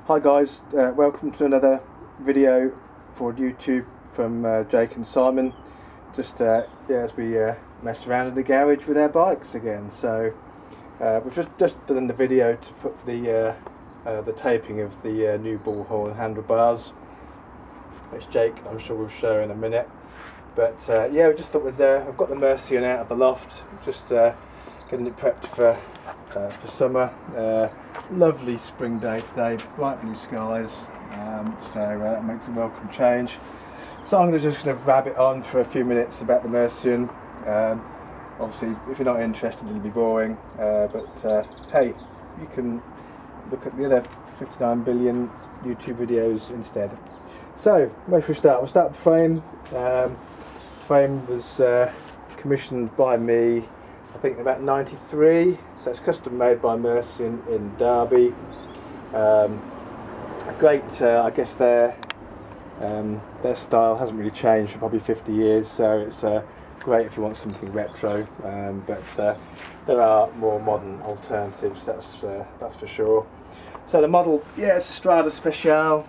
Hi guys, welcome to another video for YouTube from Jake and Simon. Just as we mess around in the garage with our bikes again. So we've just done the video to put the taping of the new ball horn handlebars, which Jake I'm sure will show in a minute. But yeah, we just thought I've got the Mercian out of the loft, just getting it prepped for summer. Lovely spring day today, bright blue skies, so that makes a welcome change. So I'm just going to rab it on for a few minutes about the Mercian. Obviously, if you're not interested, it'll be boring, but hey, you can look at the other 59 billion YouTube videos instead. So, where should we start? We'll start with the frame. Frame was commissioned by me, I think about 93, so it's custom made by Mercian in Derby. Great, I guess their style hasn't really changed for probably 50 years, so it's great if you want something retro, but there are more modern alternatives, that's for sure. So the model, yeah, it's a Strada Speciale,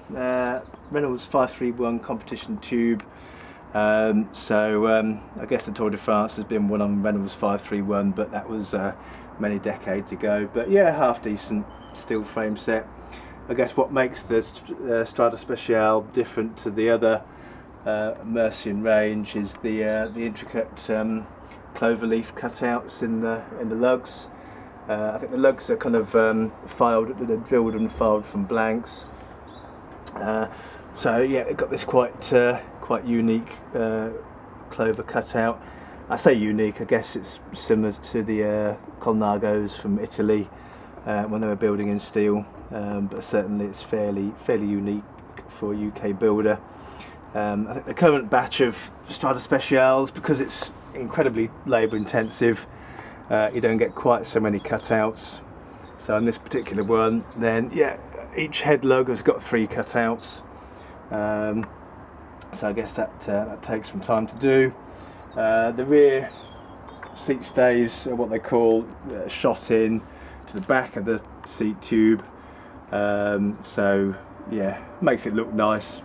Reynolds 531 competition tube. I guess the Tour de France has been won on Reynolds 531, but that was many decades ago. But yeah, half decent steel frame set. I guess what makes the Strada Speciale different to the other Mercian range is the intricate cloverleaf cutouts in the lugs. I think the lugs are kind of they're drilled and filed from blanks. So yeah, it got this quite unique clover cutout. I say unique, I guess it's similar to the Colnagos from Italy when they were building in steel, but certainly it's fairly unique for a UK builder. I think the current batch of Strada Speciales, because it's incredibly labour intensive, you don't get quite so many cutouts. So in this particular one, then yeah, each head lug has got 3 cutouts. So I guess that takes some time to do. The rear seat stays are what they call shot in to the back of the seat tube. So yeah, makes it look nice.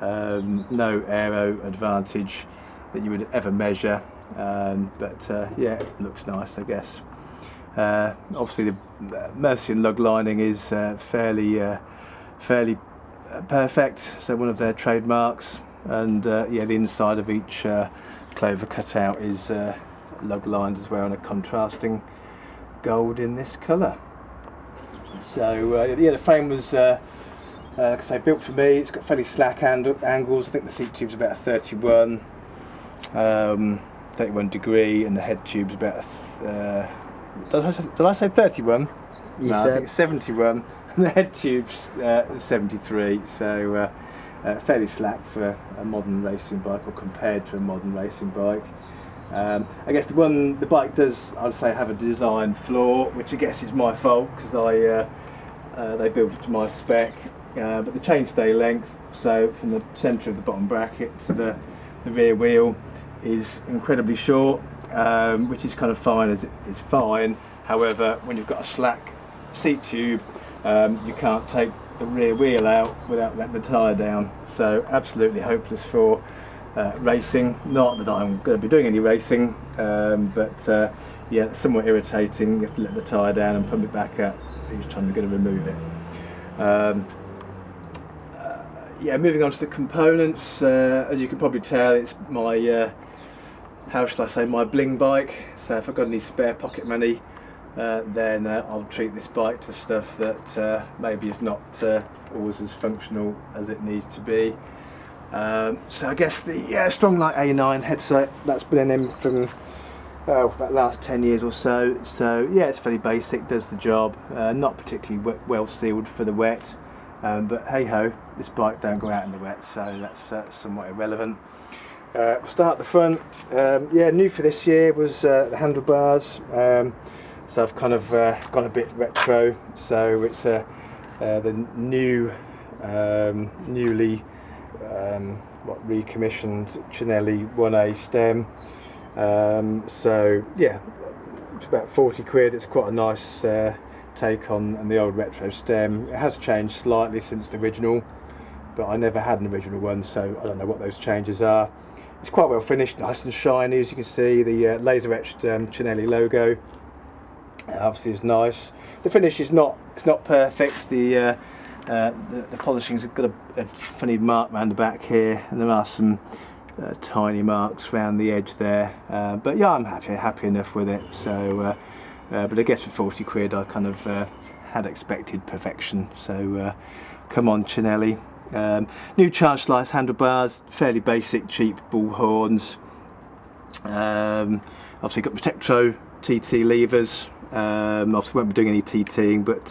No aero advantage that you would ever measure, but yeah, it looks nice, I guess. Obviously the Mercian lug lining is fairly perfect, so one of their trademarks, and yeah, the inside of each clover cutout is lug lined as well in a contrasting gold in this colour. So yeah, the frame was like I say, built for me. It's got fairly slack angles. I think the seat tube's about a 31 degree, and the head tube's about did I say 31? You no, said. I think it's 71. The head tube's 73, so fairly slack for a modern racing bike, or compared to a modern racing bike. I guess the bike does, I'd say, have a design flaw, which I guess is my fault because they built it to my spec. But the chainstay length, so from the centre of the bottom bracket to the rear wheel, is incredibly short, which is kind of fine as it's fine. However, when you've got a slack seat tube, you can't take the rear wheel out without letting the tyre down, so absolutely hopeless for racing. Not that I'm going to be doing any racing, but yeah, it's somewhat irritating. You have to let the tyre down and pump it back up each time you're going to remove it. Yeah, moving on to the components, as you can probably tell, it's my how should I say, my bling bike. So if I've got any spare pocket money, then I'll treat this bike to stuff that maybe is not always as functional as it needs to be. So I guess the Stronglight A9 headset, that's been in from about the last 10 years or so. So yeah, it's fairly basic, does the job. Not particularly well sealed for the wet, but hey ho, this bike don't go out in the wet, so that's somewhat irrelevant. We'll start at the front. Yeah, new for this year was the handlebars. So I've kind of gone a bit retro. So it's the newly recommissioned Cinelli 1A stem. So yeah, it's about 40 quid. It's quite a nice take on the old retro stem. It has changed slightly since the original, but I never had an original one, so I don't know what those changes are. It's quite well finished, nice and shiny, as you can see. The laser etched Cinelli logo obviously is nice. The finish is not perfect. The polishing's got a funny mark around the back here, and there are some tiny marks around the edge there. But yeah, I'm happy enough with it. So, but I guess for 40 quid, I kind of had expected perfection. So, come on, Cinelli. New charge slice handlebars, fairly basic, cheap ball horns. Obviously got Protectro TT levers. Obviously won't be doing any TTing, but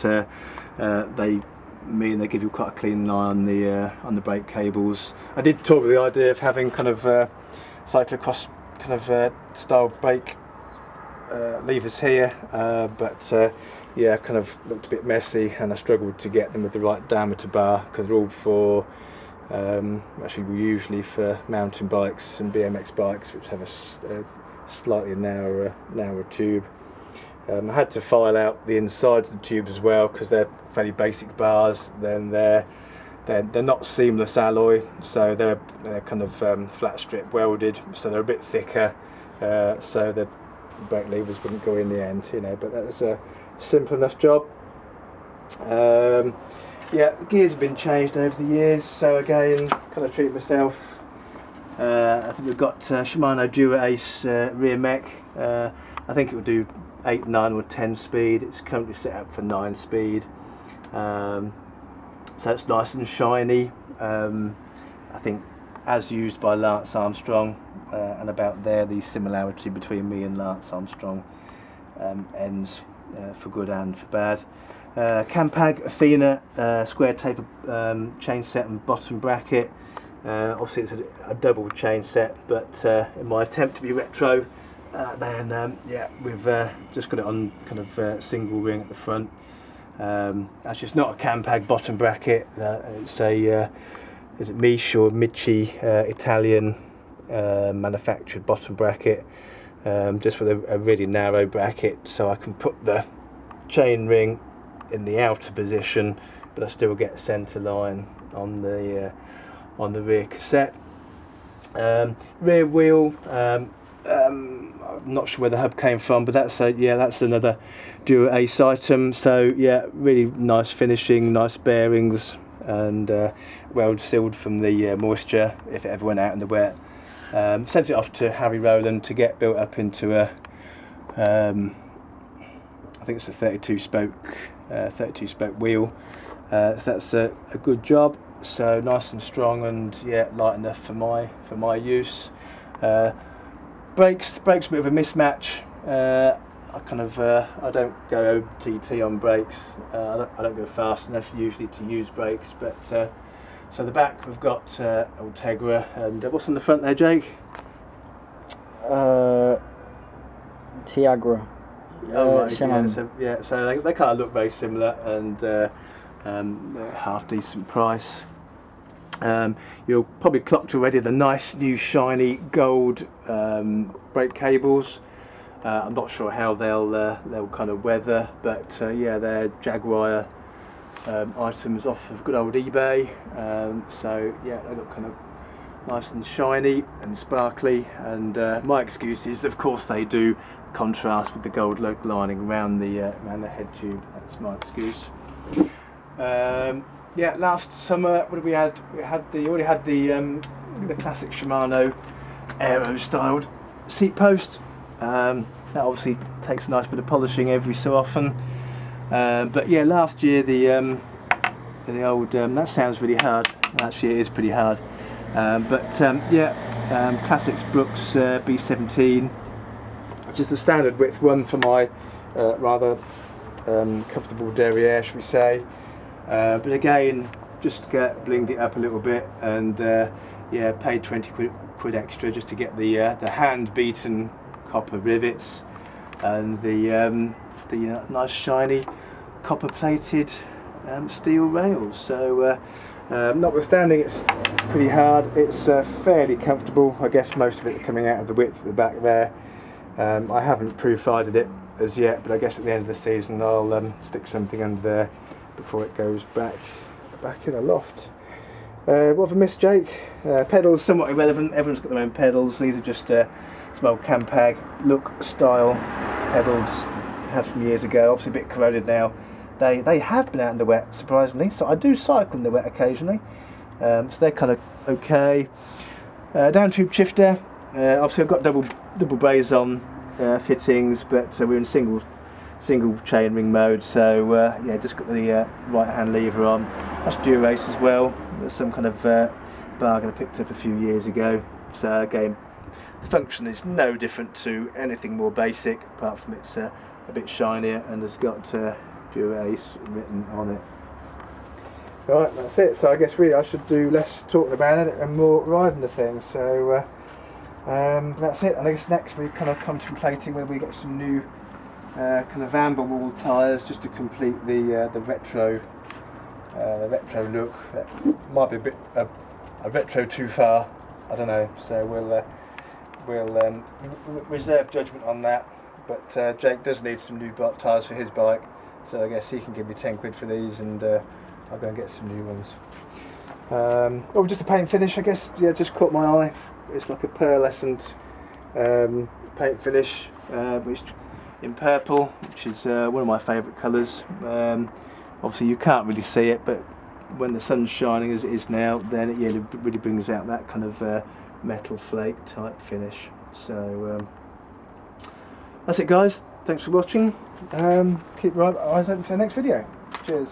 they give you quite a clean line on the brake cables. I did talk with the idea of having kind of cyclocross kind of style brake levers here, but yeah, kind of looked a bit messy, and I struggled to get them with the right diameter bar, because they're all for actually usually for mountain bikes and BMX bikes, which have a slightly narrower tube. I had to file out the insides of the tube as well, because they're fairly basic bars. Then they're not seamless alloy, so they're kind of flat strip welded, so they're a bit thicker, so the brake levers wouldn't go in the end, you know. But that's a simple enough job. Yeah, the gears have been changed over the years, so again, kind of treat myself. I think we've got Shimano Dura Ace rear mech. I think it will do 8, 9 or 10 speed. It's currently set up for 9 speed. So it's nice and shiny. I think as used by Lance Armstrong, and about there the similarity between me and Lance Armstrong ends for good and for bad. Campag Athena square taper chain set and bottom bracket. Obviously it's a double chain set, but in my attempt to be retro, then yeah, we've just got it on kind of single ring at the front. Actually, it's not a Campag bottom bracket. It's a is it Miche or Michi Italian manufactured bottom bracket, just with a really narrow bracket, so I can put the chain ring in the outer position, but I still get a centre line on the rear cassette. Rear wheel, I'm not sure where the hub came from, but that's another Dura Ace item. So yeah, really nice finishing, nice bearings, and well sealed from the moisture if it ever went out in the wet. Sent it off to Harry Rowland to get built up into a I think it's a 32 spoke wheel. So that's a good job. So nice and strong, and yeah, light enough for my use. Brakes a bit of a mismatch. I don't go OTT on brakes. I don't go fast enough usually to use brakes. But so the back we've got Ultegra, and what's on the front there, Jake? Tiagra. Oh, right. So they kind of look very similar, and half decent price. You'll probably clocked already the nice new shiny gold brake cables. I'm not sure how they'll kind of weather, but yeah, they're Jaguar items off of good old eBay. So yeah, they look kind of nice and shiny and sparkly, and my excuse is, of course, they do contrast with the gold lining around the head tube. That's my excuse. Yeah, last summer, what did we had? We already had the classic Shimano aero styled seat post. That obviously takes a nice bit of polishing every so often. But yeah, last year the old that sounds really hard. Actually, it is pretty hard. Classics Brooks B17, which is the standard width one for my rather comfortable derriere, should we say. But again, just blinged it up a little bit, and yeah, paid 20 quid extra just to get the hand beaten copper rivets and the nice shiny copper plated steel rails. So notwithstanding it's pretty hard, it's fairly comfortable. I guess most of it coming out of the width at the back there. I haven't proof-sided it as yet, but I guess at the end of the season I'll stick something under there before it goes back in the loft. What have I missed, Jake? Pedals, somewhat irrelevant. Everyone's got their own pedals. These are just some old Campag look style pedals had from years ago, obviously a bit corroded now. They have been out in the wet, surprisingly, so I do cycle in the wet occasionally, so they're kind of okay. Down tube shifter, obviously I've got double braze-on fittings, but we're in single chain ring mode, so yeah, just got the right hand lever on. That's Durace as well. There's some kind of bargain I picked up a few years ago, so again the function is no different to anything more basic, apart from it's a bit shinier and has got Durace written on it. Right, that's it. So I guess really I should do less talking about it and more riding the thing. So that's it. And I guess next we're kind of contemplating whether we get some new kind of amber wall tyres just to complete the retro look. That might be a bit a retro too far, I don't know. So we'll reserve judgment on that. But Jake does need some new tyres for his bike, so I guess he can give me 10 quid for these, and I'll go and get some new ones. Oh, just a paint finish, I guess. Yeah, just caught my eye. It's like a pearlescent paint finish, which in purple, which is one of my favourite colours. Obviously you can't really see it, but when the sun's shining as it is now, then it really brings out that kind of metal flake type finish. So that's it, guys. Thanks for watching. Keep your eyes open for the next video. Cheers.